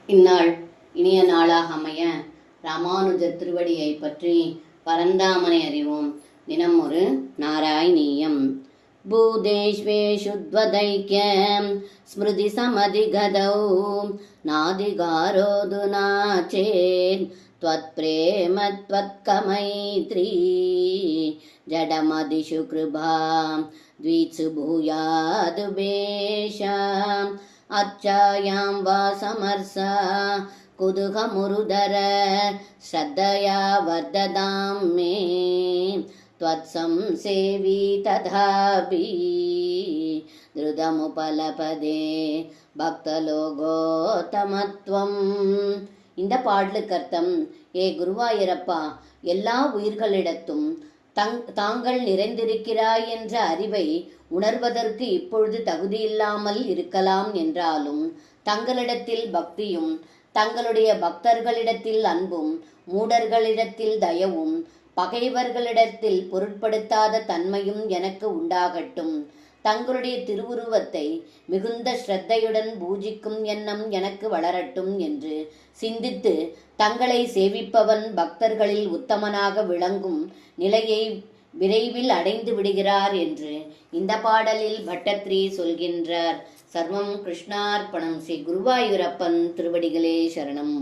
இந்நாள் இனிய நாளாக அமைய ராமானுஜர் திருவடியை பற்றி பரந்தாமனை அறிவோம். தினம் ஒரு நாராயணீயம். பூதேஷ்வேஷுத்வதைக்யம் ஸ்மிருதி சமதிகதௌ நாதிகாரோதுனா சேத் த்வத்ப்ரேம த்வத்கமைத்ரீ ஜடமதிஷு கிருபா த்வீத்சு பூயாது பேஷாம் அச்சாயாம் வா சமர்சா குதுகமுருதர ஸ்ரத்தயா வர்ததாம் மே த்வத்சம் சேவி ததாபி திருதமுபலபதே பக்தலோகோத்தமத்வம். இந்த பாடலுக்கு அர்த்தம்: ஏ குருவாயூரப்பா, எல்லா உயிர்களிடத்தும் தாங்கள் நிறைந்திருக்கிறாய் என்ற அறிவை உணர்வதற்கு இப்பொழுது தகுதியில்லாமல் இருக்கலாம் என்றாலும், தங்களிடத்தில் பக்தியும் தங்களுடைய பக்தர்களிடத்தில் அன்பும் மூடர்களிடத்தில் தயவும் பகைவர்களிடத்தில் பொருட்படுத்தாத தன்மையும் எனக்கு உண்டாகட்டும். தங்களுடைய திருவுருவத்தை மிகுந்த ஸ்ரத்தையுடன் பூஜிக்கும் எண்ணம் எனக்கு வளரட்டும் என்று சிந்தித்து தங்களை சேவிப்பவன் பக்தர்களில் உத்தமனாக விளங்கும் நிலையை விரைவில் அடைந்து விடுகிறார் என்று இந்த பாடலில் பட்டத்ரி சொல்கின்றார். சர்வம் கிருஷ்ணார்ப்பணம். ஸ்ரீ குருவாயூரப்பன் திருவடிகளே சரணம்.